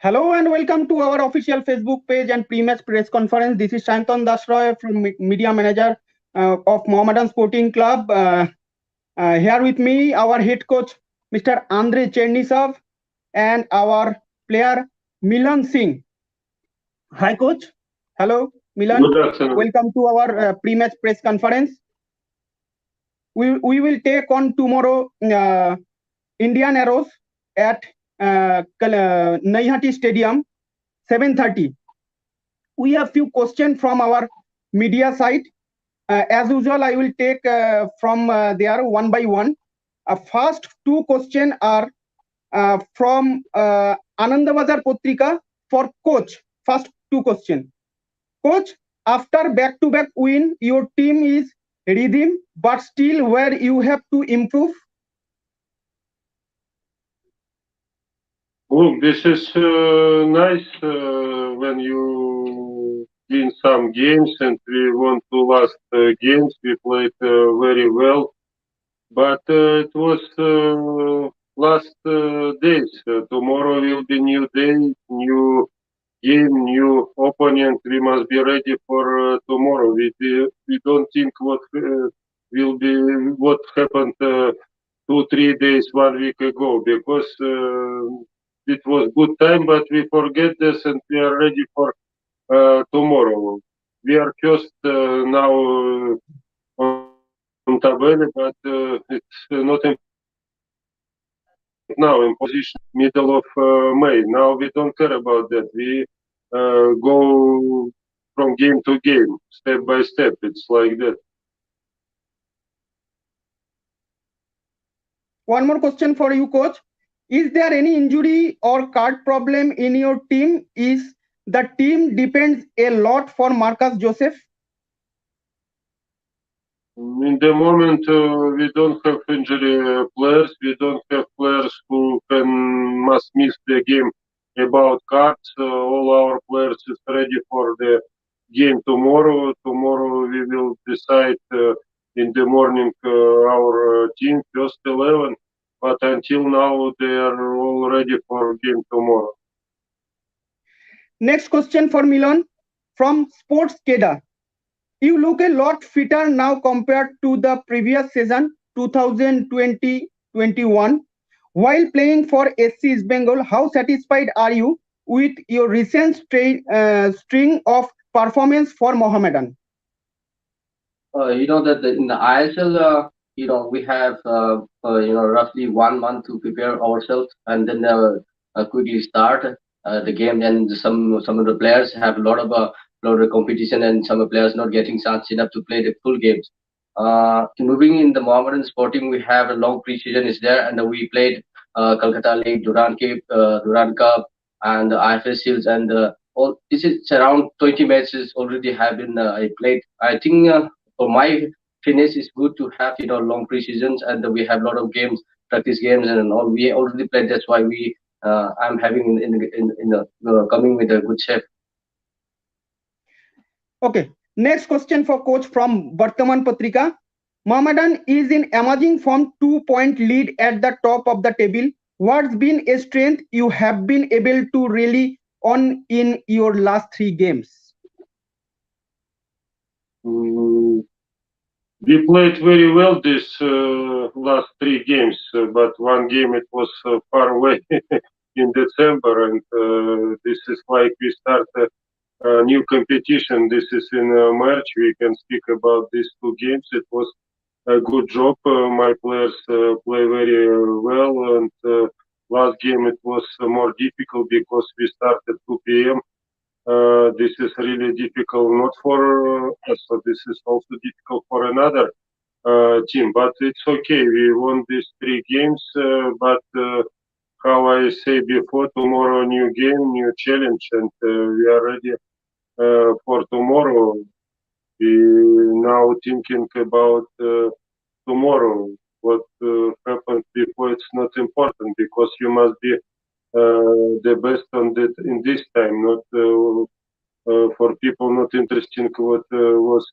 Hello and welcome to our official Facebook page and pre-match press conference. This is Shantan Dasroy from Media Manager of Mohammedan Sporting Club. Here with me, our head coach, Mr. Andrei Chernisov, and our player, Milan Singh. Hi, coach. Hello, Milan. Good afternoon. Welcome to our pre-match press conference. We will take on tomorrow Indian Arrows at Naihati Stadium, 7:30. We have few questions from our media side. As usual, I will take from there one by one. First two questions are from Anandabazar Potrika for coach. First two questions. Coach, after back-to-back win, your team is rhythm, but still where you have to improve? Look, this is nice when you win some games, and we won two last games. We played very well, but it was last days. Tomorrow will be new day, new game, new opponent. We must be ready for tomorrow. We don't think what will be what happened 2 3 days 1 week ago, because it was good time, but we forget this and we are ready for tomorrow. We are first now on tabelle, but it's not now in position middle of May. Now we don't care about that. We go from game to game, step by step. It's like that. One more question for you, coach. Is there any injury or card problem in your team? Is the team depends a lot for Marcus Joseph? In the moment, we don't have injury players. We don't have players who must miss the game about cards. All our players is ready for the game tomorrow. Tomorrow we will decide in the morning our team first 11. But until now, they are all ready for game tomorrow. Next question for Milan from Sports Keda. You look a lot fitter now compared to the previous season, 2020-21. While playing for SC East Bengal, how satisfied are you with your recent string of performance for Mohammedan? That in the ISL, we have roughly 1 month to prepare ourselves, and then quickly start the game. And some of the players have a lot of competition, and some of the players not getting chance enough to play the full games. Moving in the Mohammedan Sporting, we have a long pre-season is there, and we played Calcutta League, Durand Cup, and the IFS Shields, and all. It's around 20 matches already have been I played. I think for my fitness is good to have long pre-seasons, and we have a lot of games, practice games, and all. We already played. That's why I'm having in the coming with a good shape. Okay. Next question for coach from Vartaman Patrika. Mohammedan is in emerging from 2-point lead at the top of the table. What's been a strength you have been able to rely on in your last 3 games? We played very well this last 3 games, but one game it was far away in December, and this is like we start a new competition. This is in March. We can speak about these 2 games. It was a good job. My players play very well, and last game it was more difficult because we started 2 p.m. This is really difficult, not for us. So this is also difficult for another team, but it's okay. We won these 3 games, but how I say before, tomorrow new game, new challenge, and we are ready for tomorrow. We now thinking about tomorrow. What happened before, it's not important, because you must be the best on that in this time, not for people not interesting what was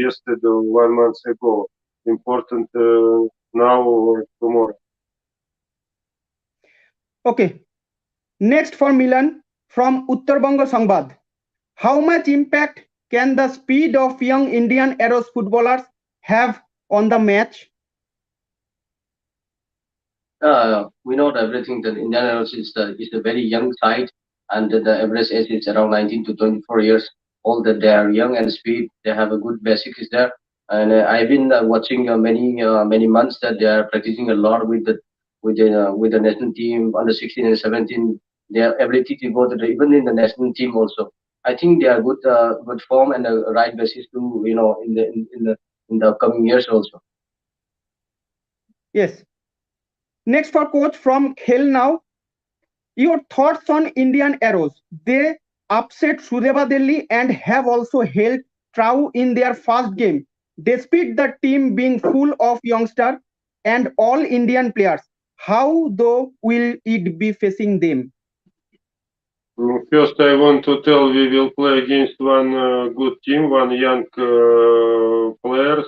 yesterday or 1 month ago. Important now or tomorrow. Okay. Next for Milan, from Uttar Banga Sangbad. How much impact can the speed of young Indian Arrows footballers have on the match? We know that everything that Indian Airlines is a very young side, and the average age is around 19 to 24 years old. That they are young and speed. They have a good basics there. And I've been watching many months that they are practicing a lot with the national team under 16 and 17. Their ability to go to even in the national team also. I think they are good form and the right basis to in the upcoming years also. Yes. Next for coach from Khel Now. Your thoughts on Indian Arrows? They upset Sudeva Delhi and have also held true in their first game, despite the team being full of youngsters and all Indian players. How though will it be facing them? First, I want to tell we will play against one good team, one young players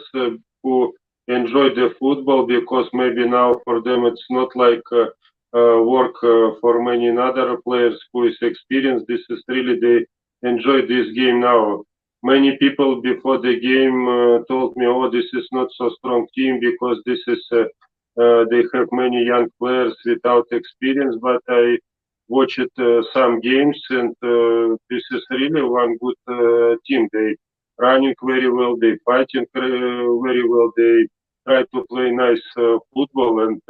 who enjoy the football because maybe now for them it's not like work for many other players who is experienced. This is really they enjoy this game now. Many people before the game told me, "Oh, this is not so strong team because this is they have many young players without experience." But I watched some games, and this is really one good team. They running very well, they fighting very well, they try to play nice football, and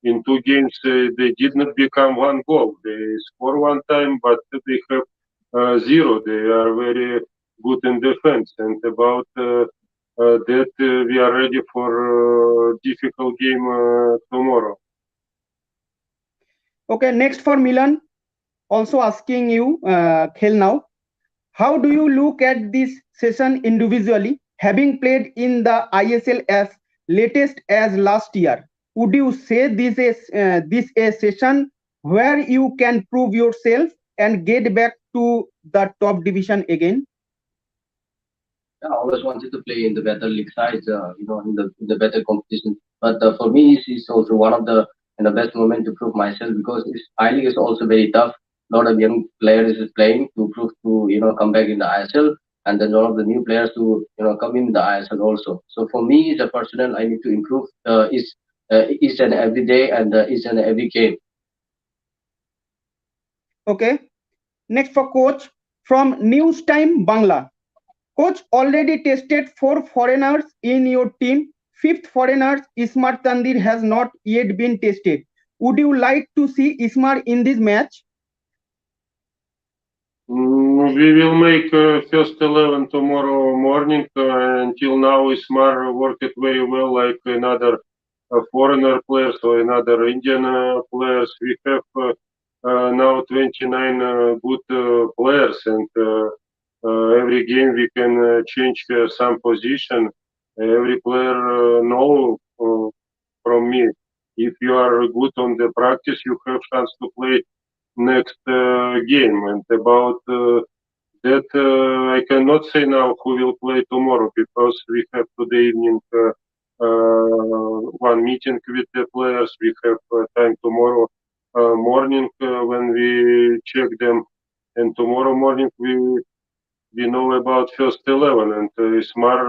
in two games they did not become one goal. They score one time, but they have zero. They are very good in defense, and about that we are ready for difficult game tomorrow. Okay, next for Milan. Also asking you, Khel Now. How do you look at this session individually, having played in the ISL as latest as last year? Would you say this a session where you can prove yourself and get back to the top division again? I always wanted to play in the better league sides, in the better competition. But for me, it's also one of the best moment to prove myself because I league is also very tough. A lot of young players is playing to prove to come back in the ISL, and then a lot of the new players to come in the ISL also. So for me, as a personal, I need to improve each and every day and each and every game. Okay. Next for coach from News Time Bangla. Coach already tested 4 foreigners in your team. Fifth foreigner, Ismar Tandir, has not yet been tested. Would you like to see Ismar in this match? We will make first 11 tomorrow morning. Until now, Ismar worked very well like another foreigner players or another Indian players. We have now 29 good players, and every game we can change some position. Every player know from me. If you are good on the practice, you have chance to play next game. And about that, I cannot say now who will play tomorrow because we have today evening one meeting with the players. We have time tomorrow morning when we check them, and tomorrow morning we know about first 11, and Ismar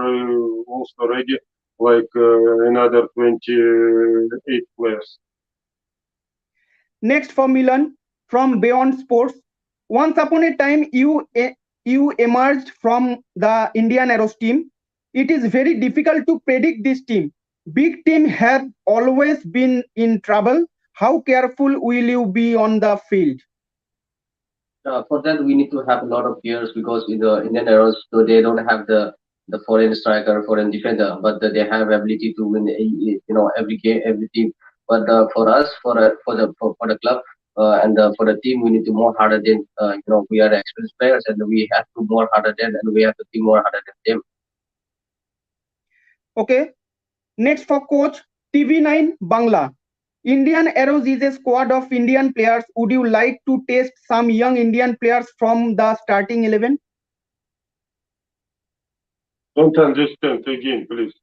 also ready like another 28 players. Next for Milan from Beyond Sports. Once upon a time, you emerged from the Indian Arrows team. It is very difficult to predict this team. Big team have always been in trouble. How careful will you be on the field? For that, we need to have a lot of players because in the Indian Arrows, so they don't have the foreign striker, foreign defender, but they have ability to win every game, every team. But for us, for the club and for the team, we need to more harder than we are experienced players and we have to more harder than and we have to think more harder than them. Okay. Next for coach TV9 Bangla. Indian Arrows is a squad of Indian players. Would you like to test some young Indian players from the starting 11? Don't understand again, please.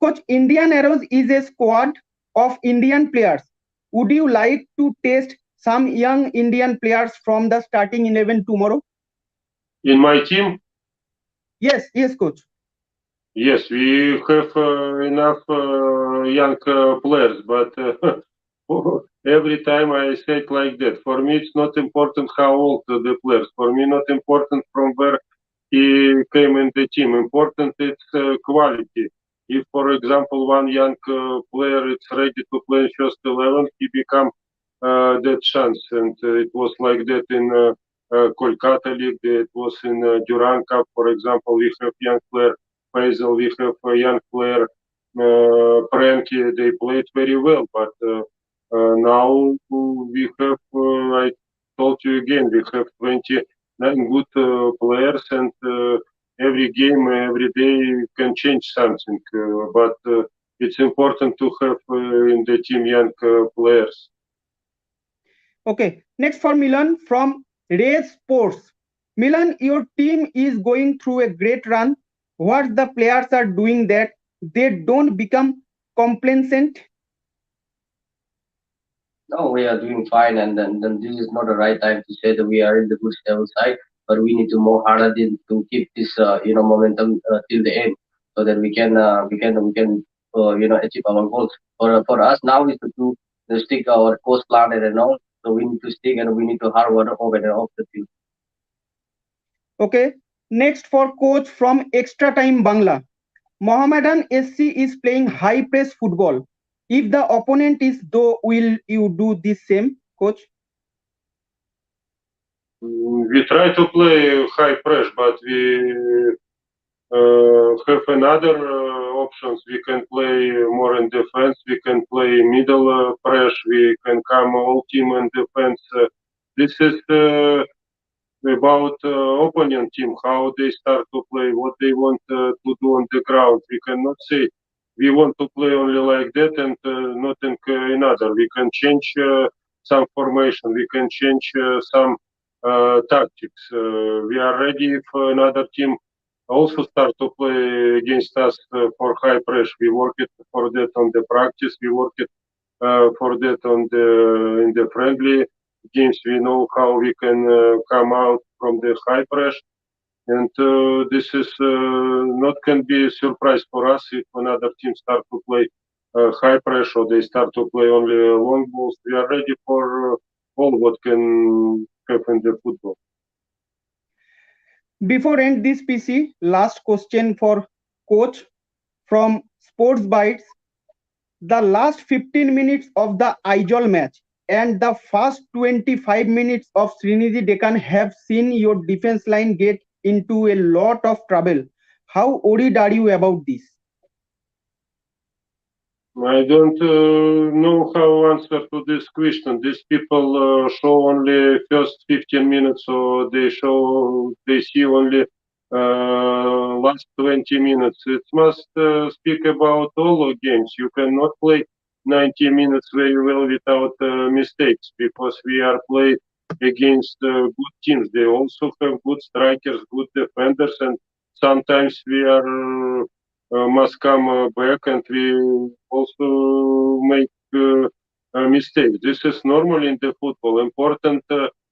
Coach, Indian Arrows is a squad of Indian players. Would you like to test some young Indian players from the starting 11 tomorrow? In my team, Yes, coach. yes, we have enough young players, but every time I say it like that. For me, it's not important how old the players. For me, not important from where he came in the team. Important it's quality. If, for example, one young player is ready to play in first 11, he become that chance. And it was like that in Kolkata League. It was in Durand Cup, for example. We have young player Faisal. We have a young player Pranky. They played very well, but now we have. I told you again, we have 29 good players, and every game, every day can change something. But it's important to have in the team young players. Okay, next for Milan from Race Sports. Milan, your team is going through a great run. What the players are doing that they don't become complacent? No, we are doing fine, and then this is not the right time to say that we are in the good stable side, but we need to more harder to keep this momentum till the end, so that we can achieve our goals. For us now is to stick our course plan and all. So we need to stick and we need to hard work over and off the field. Okay, next for coach from Extra Time Bangla. Mohammedan SC is playing high press football. If the opponent is though, will you do the same, coach? We try to play high press, but we have another options. We can play more in defense. We can play middle press. We can come all team in defense. This is about opponent team, how they start to play, what they want to do on the ground. We cannot say we want to play only like that and not in another. We can change some formation. We can change some tactics. We are ready if another team also start to play against us for high pressure. We work it for that on the practice. We work it for that on the in the friendly games. We know how we can come out from the high pressure, and this is not can be a surprise for us if another team start to play high pressure or they start to play only long balls. We are ready for all what can happen in the football. Before end this PC, last question for coach from Sports Bites. The last 15 minutes of the Aizol match and the first 25 minutes of Srinidhi Deccan have seen your defense line get into a lot of trouble. How worried are you about this? I don't know how answer to this question. These people show only first 15 minutes, so they see only last 20 minutes. It must speak about all games. You cannot play 90 minutes very well without mistakes because we are playing against good teams. They also have good strikers, good defenders, and sometimes we are must come back and we also make mistakes. This is normal in the football. Important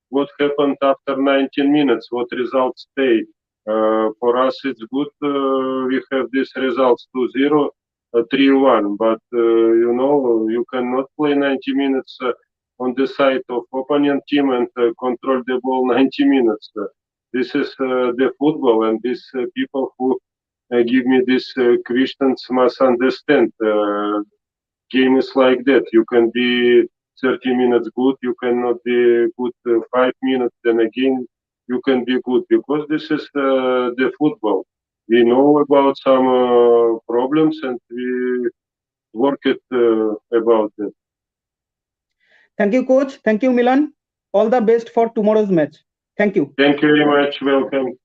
what happened after 19 minutes, what results stay. For us, it's good. We have these results 2-0, 3-1. But you cannot play 90 minutes on the side of opponent team and control the ball 90 minutes. This is the football, and these people who give me these questions must understand. Game is like that. You can be 30 minutes good, you cannot be good 5 minutes, then again you can be good because this is the football. We know about some problems and we work it about it. Thank you, coach. Thank you, Milan. All the best for tomorrow's match. Thank you. Thank you very much. Welcome.